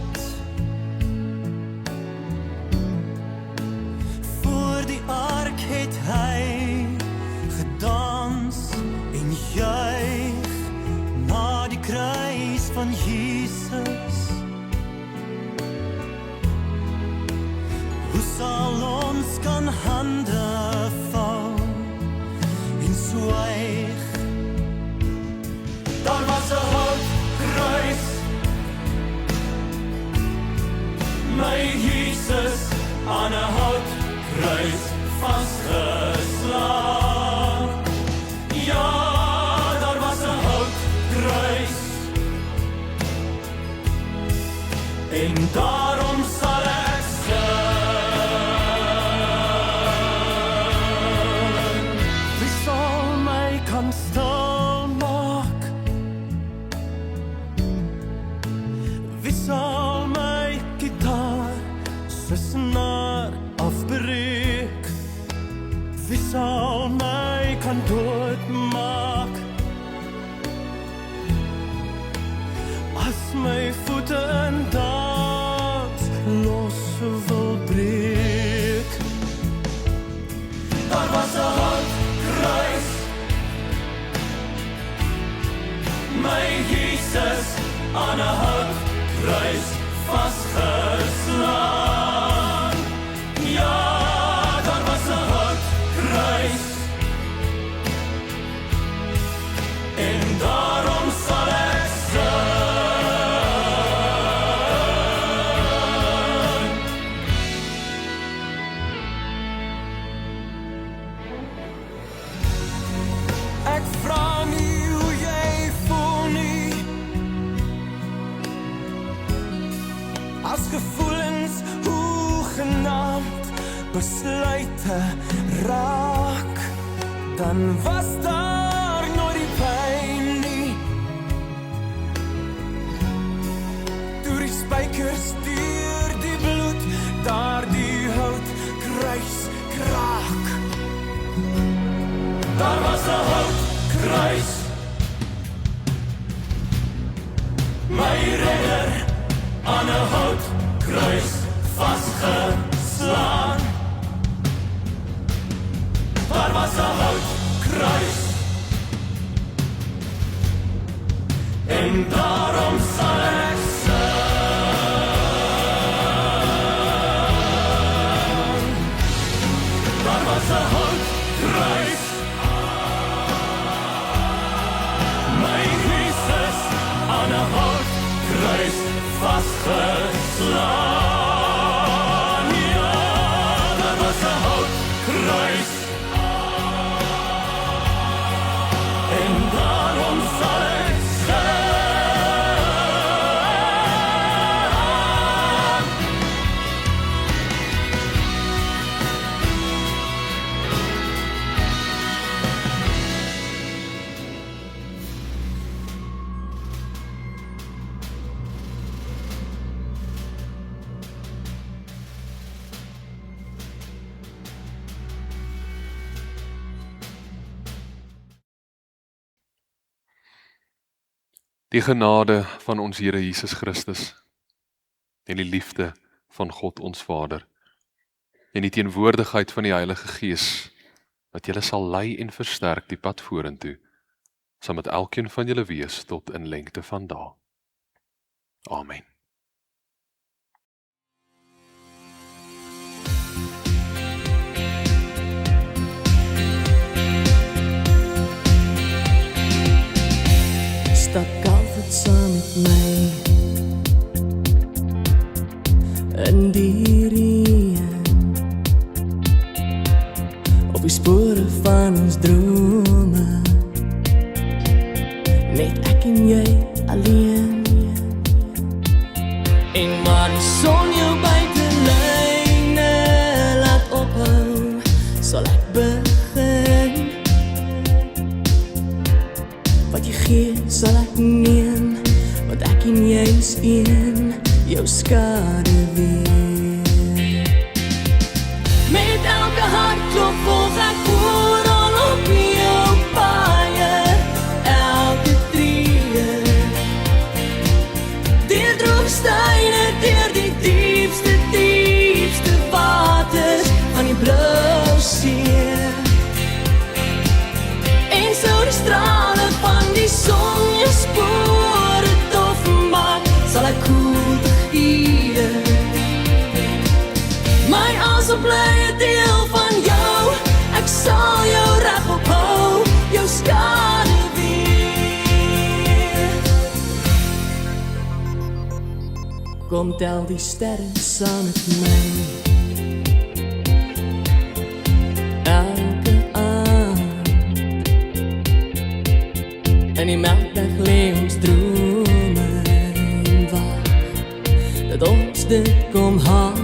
ark het hy gedans en juig na die kruis van Jesus. Hoe sal ons kan hande val en swyg? Daar was 'n houtkruis, my Jesus aan 'n houtkruis vasgeslaan. Ja, daar was 'n houtkruis, en daarom sal ek sing. Wie sal my kan stil maak? Wie sal my gitaar se snaar afbreek? Wie sal my kan doodmaak? As my voete in dans los wil breek. Daar was 'n houtkruis, my Jesus aan 'n houtkruis vasgeslaan. Ja, as gevoelens hoegenaamd besluite raak, dan was daar nooit die pyn nie. Deur die spykers, deur die bloed, daar die hout kruis kraak. Daar was 'n houtkruis, my redder aan 'n houtkruis vasgeslaan. Daar was 'n houtkruis, en daarom sal ek sing. Daar was 'n houtkruis, my Jesus aan 'n houtkruis vasgeslaan. Ja, daar was 'n houtkruis, en daarom sal ek sing. Die genade van ons Here Jesus Christus en die liefde van God ons Vader en die teenwoordigheid van die Heilige Gees wat julle sal lei en versterk die pad vorentoe, sal met elkeen van julle wees tot in lengte van dae. Amen. Stap altyd saam met my in die reën, op die spore van ons drome, net ek en jy alleen. En waar die son jou buitelyne laat ophou, sal ek begin. Wat jy gee, sal ek neem, want ek en jy is een, jou skade weer. Met elke hartklop volg ek vooral op jou paaie, elke tree. Deur droogsteine, deur die diepste, diepste waters van die blou see. En so die strale van die son jou spore dof maak, sal ek koelte gee. My as op bly 'n deel van jou, ek sal jou reg ophou, jou skade weer. Kom tel die sterre saam met my, elke aand, en die melkdag lê ons drome en wag, dat ons dit kom haal.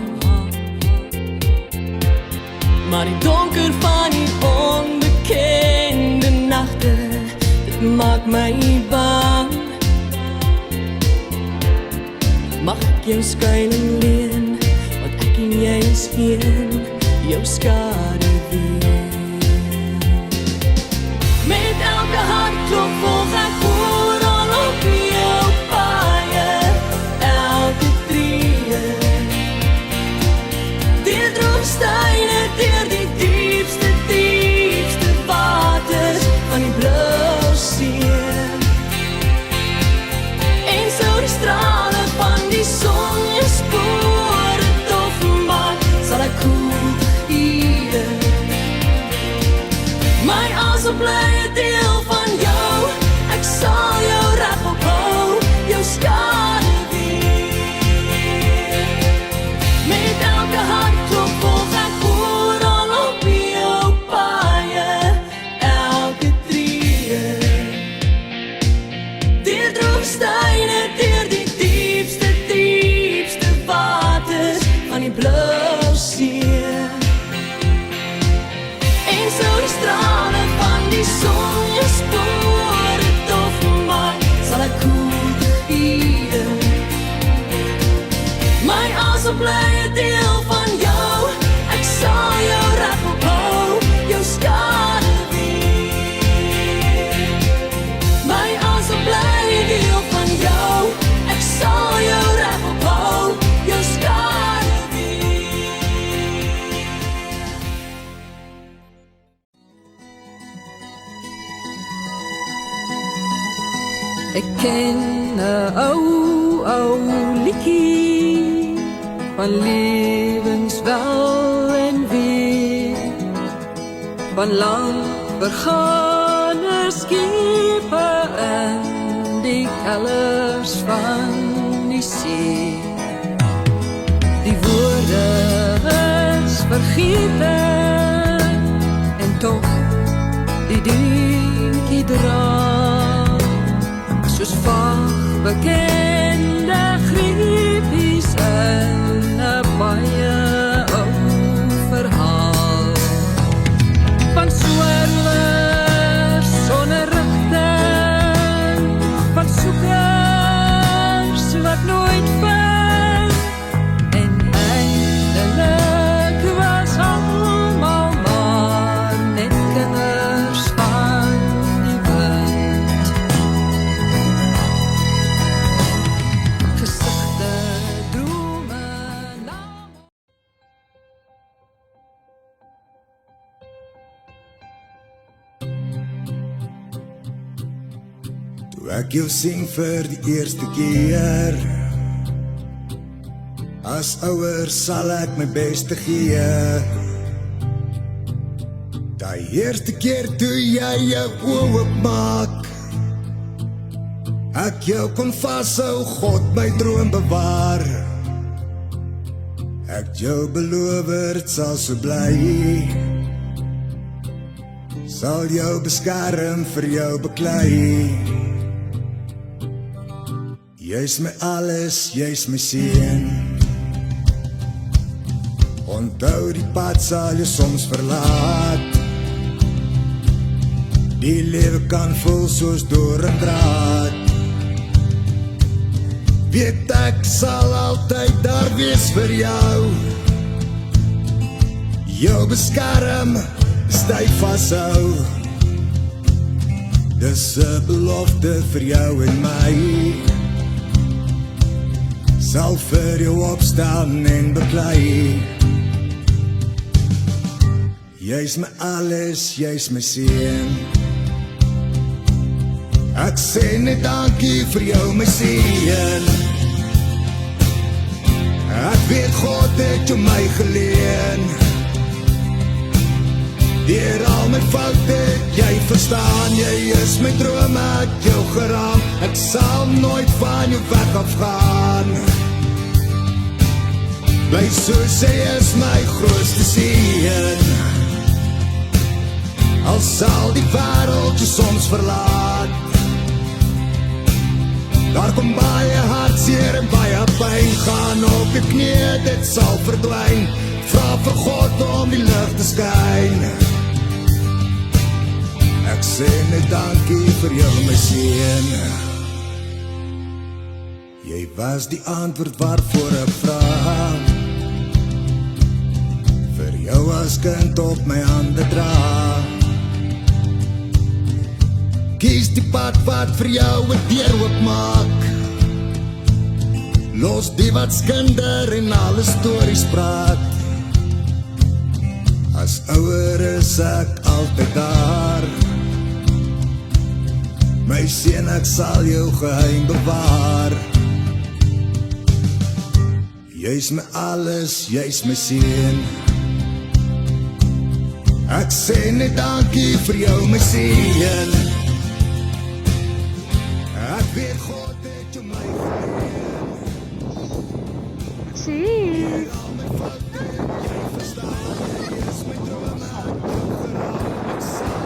Maar die donker van die onbekende nagte, dit maak my bang. Mag ek jou skuiling leen, want ek en jy is een, jou skade weer. Met elke hartklop volg ek vooral op jou paaie, elke tree. Deur droogsteine, deur die diepste, diepste waters van die blou see. En so die strale van die son jou spore dof maak, sal ek koelte gee. My as op bly 'n deel van jou, ek My asem bly 'n deel van jou. Ek sal jou reg ophou, jou skaduwee. My asem bly 'n deel van jou. Ek sal jou reg ophou, jou skaduwee. Ek ken 'n ou liedjie van lewenswel en weer, van lang vergane skepe in die kellers van die see. Die woorde is vergeten en tog die dingetjie dra soos vaag bekende griepies in 'n baie ou verhaal van swerwers sonder rigting, van soekers wat nooit vind, en eindelik was almal maar net kinders van die wind. Gesigte, drome, name. Toe ek jou sien vir die eerste keer, as ouer sal ek my beste gee. Die eerste keer toe jy jou oë oopmaak, ek jou kon vashou, God my droom bewaar. Ek jou beloof, dit sal so bly, sal jou beskerm, vir jou beklei. Jy's my alles, jy's my seën. Onthou die pad sal jy soms verlaat. Die lewe kan voel soos door 'n draad. Weet ek sal altyd daar wees vir jou. Jou beskerm, styf vashou. Dis 'n belofte vir jou en my. Sal vir jou opstaan en beklei. Jy's my alles, jy's my seën. Ek sê net dankie vir jou my seën. Ek weet God het jou my geleen. Deur al my foute, jy verstaan, jy is my droom, ek jou geraam. Ek sal nooit van jou weg afgaan. Bly soos jy is my grootste seën. Al sal die wêreld jou soms verlaat. Daar kom baie hartseer en baie pyn, gaan op jou knieë, dit sal verdwyn. Vra vir God om die lig te skyn. Ek sê net dankie vir jou my seën. Jy was die antwoord waarvoor ek vra. Vir jou as kind op my hande dra. Kies die pad wat vir jou 'n deur oopmaak. Los die wat skinder en alle stories praat. As ouer is ek altyd daar. My seun, ek sal jou geheim bewaar. Jy's my alles, jy's my seun. Ek sê net dankie vir jou my seun. Ek weet God het jou my geleen. Sien. Al my foute, jy verstaan, jy is my droom, ek jou geraam. Ek sal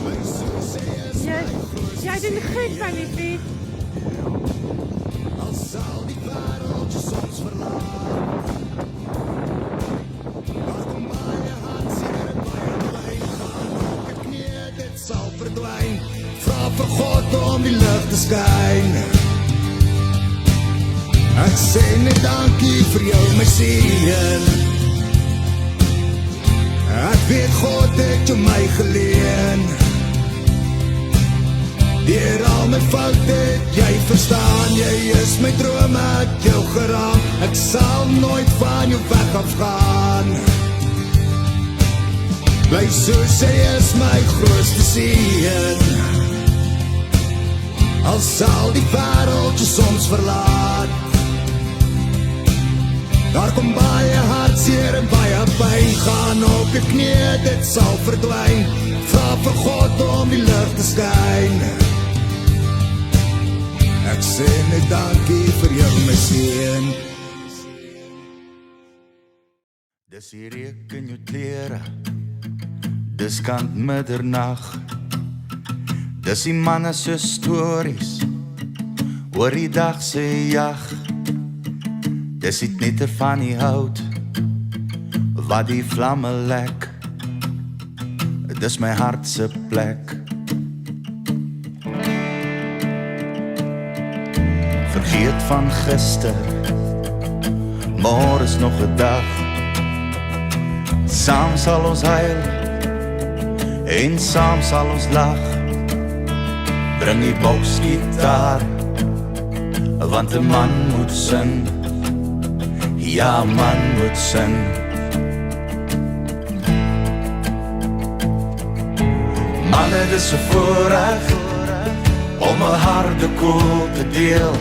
my soos jy is my grootste Jy doen goed, my liefie. Al sal die wêreld jou soms verlaat. Daar kom baie hartseer en baie pyn, gaan op jou knieë, dit sal verdwyn. Vra vir God om die lig te skyn. Ek sê net dankie vir jou my seun. Ek weet God het jou my geleen. Deur al my foute het jy verstaan. Jy is my droom, ek jou geraak. Ek sal nooit van jou weg afgaan. Bly soos hy is my grootste seën. Al sal die wêreld jou soms verlaat. Daar kom baie hartseer en baie pyn. Gaan op jou knie, dit sal verdwyn. Vra vir God om die lig te skyn. Ek sê net dankie vir jou my seun. Dis die reuk in jou klere, dis kant middernag. Dis die manne se stories oor die dag se jag. Dis die knitter van die hout wat die vlamme lek. Dis my hart se plek. Vergeet van gister, môre is nog 'n dag. Saam sal ons huil en saam sal ons lag. Bring die boksgitaar, want 'n man moet sing. Ja, man moet sing. Manne, dis 'n voorreg om 'n harde koel te deel.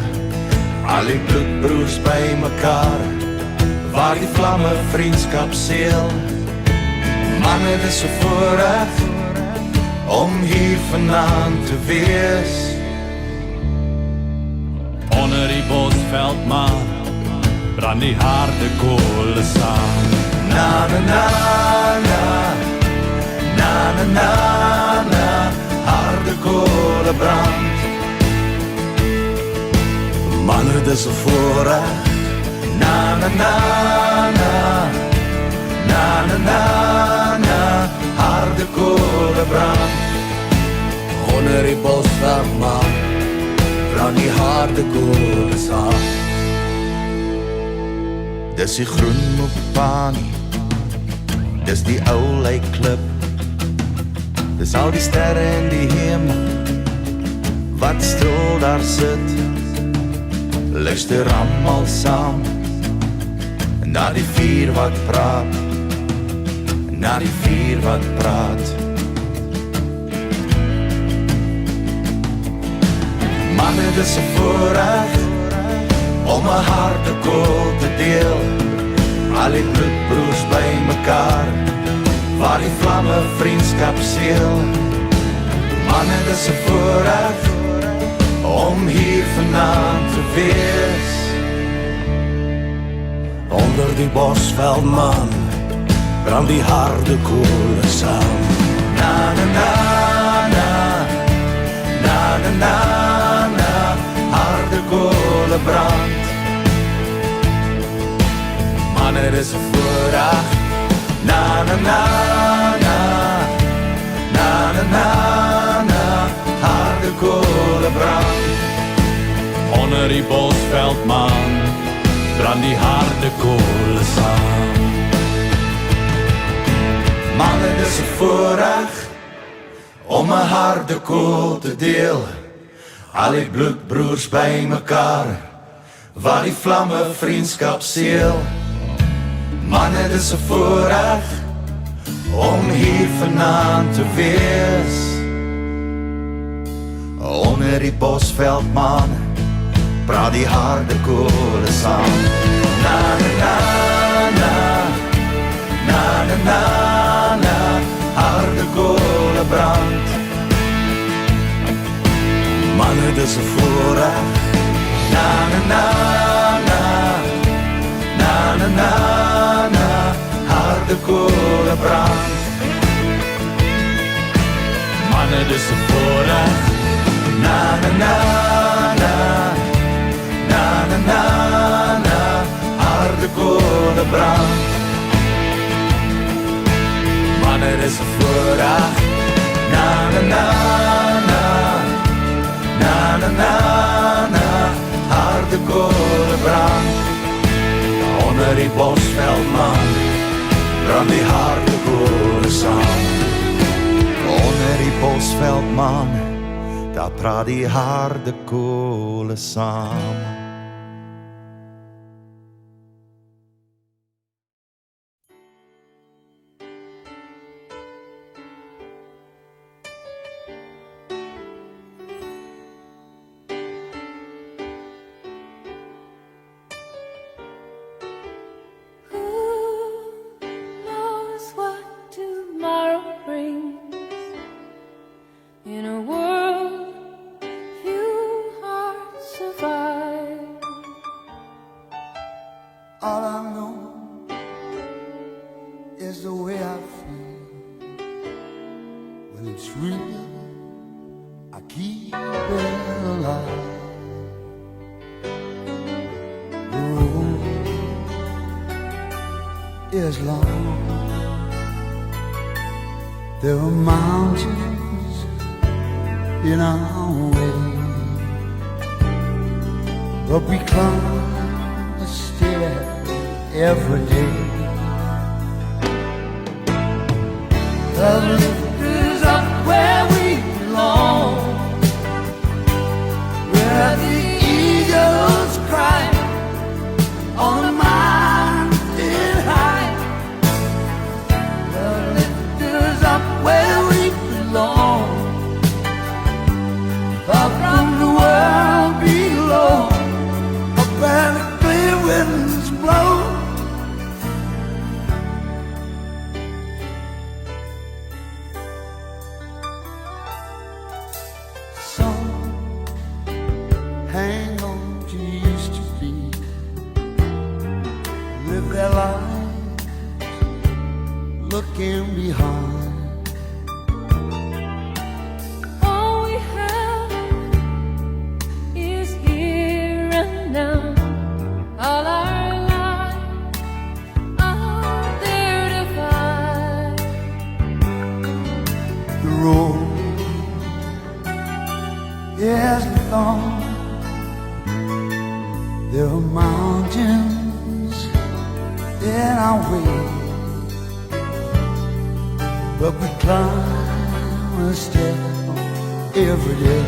Al die bloedbroers by mekaar, waar die vlamme vriendskap seël. Manne, dis 'n voorreg om hier vanaand te wees. Onder die bosveldmaan brand die harde kolle saam. Na na na na, na na na na, harde kolle brand. Manne, dis 'n voorreg. Na na na na, na na na na, harde kolle brand. Onder die bosveldmaan brand die harde kolle saam. Dis die groen Mopani, dis die ou lijkklip. Dis al die sterre in die hemel wat stil daar sit. Luister almal saam na die vuur wat praat, na die vuur wat praat. Manne, dis 'n voorreg om 'n harde koel te deel. Al die bloedbroers by mekaar, waar die vlamme vriendskap seël. Manne, dis 'n voorreg om hier vanaand te wees. Onder die bosveldmaan brand die harde koele saam. Na na na na, na na na na, harde koele brand. Manne, dis 'n voorreg. Na na na na, na na na na, harde koele brand. Onder die bosveldmaan brand die harde kolle saam. Manne, dis 'n voorreg om 'n harde koel te deel. Al die bloedbroers by mekaar, waar die vlamme vriendskap seël. Manne, dis 'n voorreg om hier vanaand te wees. Onder die bosveldmaan praat die harde koele saam. Na na na na, na na na na, harde koele brand. Manne, dis 'n voorreg. Na na na na, na na na na, harde koele brand. Manne, dis 'n voorreg. Na na na na, na na na na, harde koele brand. Manne, dis 'n voorreg. Na na na na, na na na, harde kolle brand. Onder die bosveldman, brand die harde kolle saam. Onder die bosveldman, daar praat die harde kolle saam. Who knows what tomorrow brings? In a world few hearts survive. All I know is the way I feel. When it's real, I keep it alive. The road is long. There are mountains in our way, but we climb a stair every day. Love lifters up where we belong, where the eagles cry on the mountain high. Love lifters up where we belong, far from the world below, Up where the clear winds blow. Some hang on to used to be, live their lives looking behind. all we have is here and now. All our lives are there to find. The road is long. There are mountains in our way, but we climb a step every day.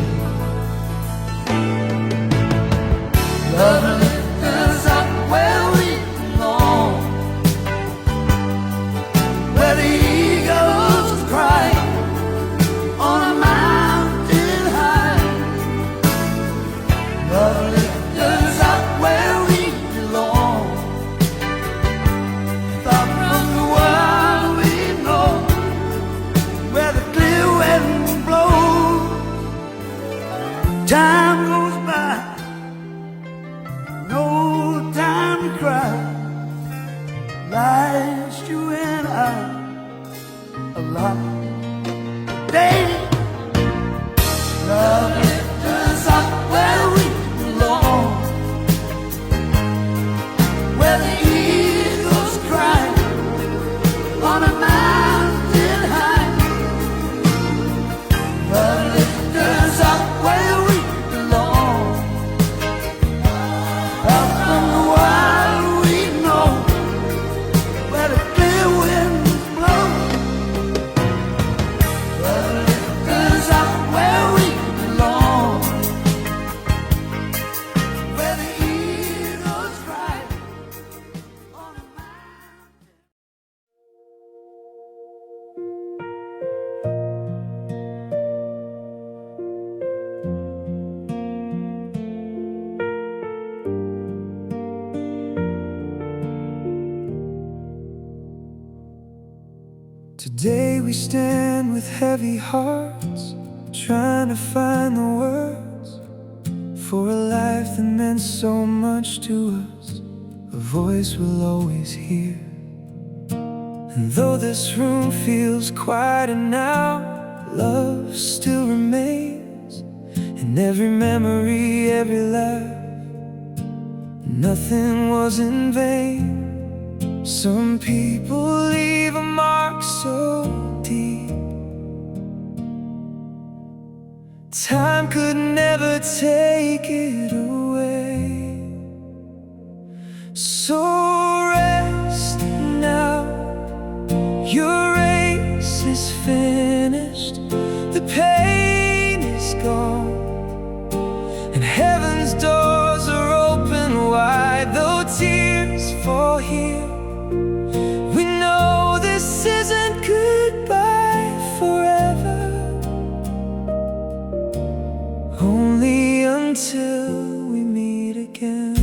Love lifters up where we belong, Where the eagles cry on a mountain high. Love lifters up where we belong, far from the world we know, where the clear wind blows. Time goes by, no time to cry. Life's you and I alive. Baby, love lifters up where we belong, where the eagles cry on a mountain high. Love lifters up where we belong, out from the world we know, where the clear winds blow. Love lifters up where we belong, where the eagles cry on a mountain. Today we stand with heavy hearts, trying to find the words for a life that meant so much to us, a voice we'll always hear. And though this room feels quieter now, love still remains in every memory, every laugh. Nothing was in vain. Some people leave a mark so deep, Time could never take it away. So rest now, your race is finished. The pain is gone, and heaven's doors are open wide. Though tears fall here, we know this isn't goodbye forever. Only until we meet again.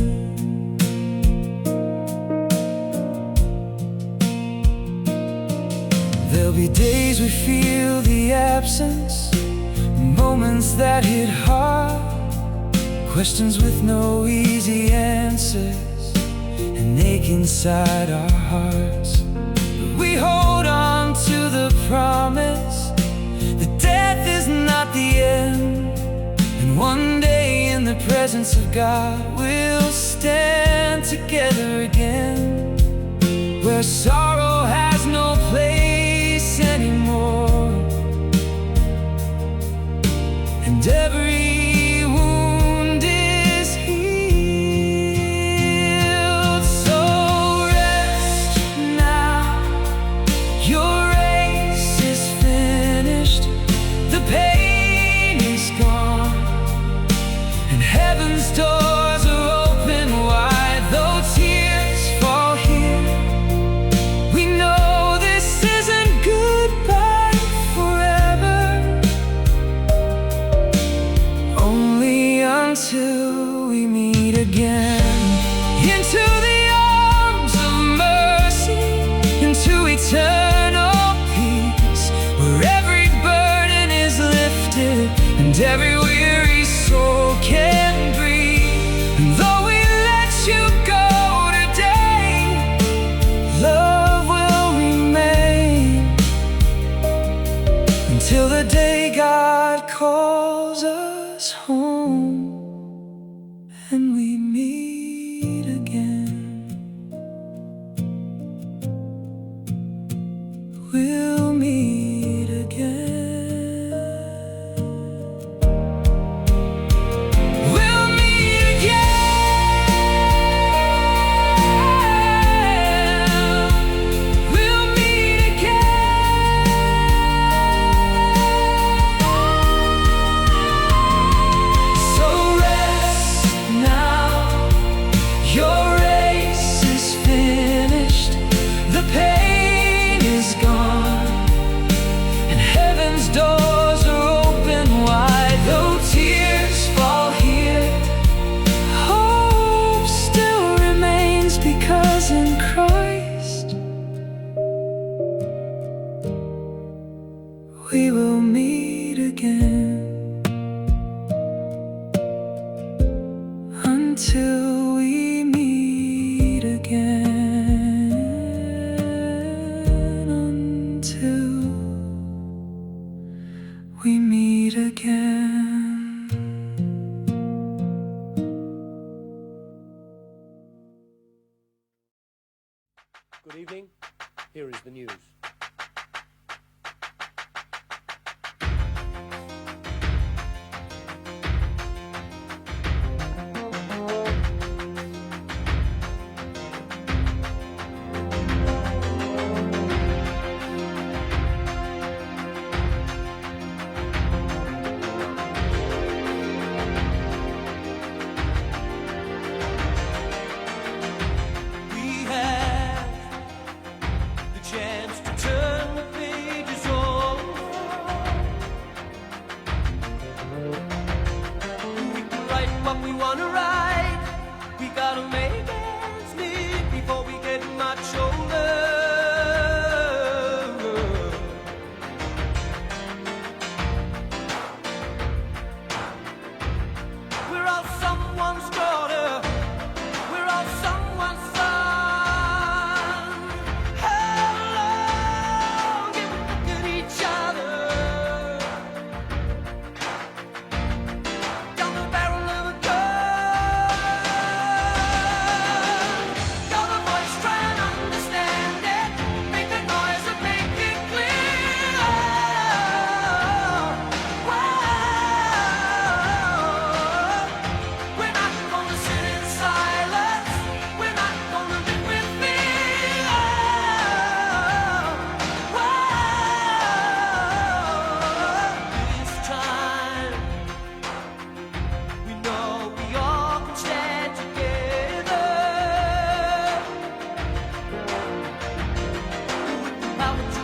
There'll be days we feel the absence, moments that hit hard, questions with no easy answers, and ache inside our hearts. But we hold on to the promise that death is not the end, and one day in the presence of God we'll stand together again, where sorrow has no place anymore, and every wound is healed. So rest now, your race is finished. The pain is gone, and heaven's doors are open wide. Though tears fall here, we know this isn't goodbye forever. Only until we meet again. Into the arms of mercy, into eternal peace, where every burden is lifted and every weary soul can breathe. And though we let you go today, love will remain until the day God calls us home and we meet again. We'll meet again. We'll meet again. We'll meet again. So rest now, your race is finished. The pain is gone, and heaven's doors are open wide. Though tears fall here, hope still remains, because in Christ we will meet again. Until we meet again. Until we meet again. Good evening. Here is the news. We have the chance to turn the pages over. We can write what we want to write. We gotta make ends meet before we get much older. We're all someone's daughter. We're all someone's son. How long can we look at each other down the barrel of a gun? You're the voice, try and understand it. Make the noise and make it clear. Wow. power to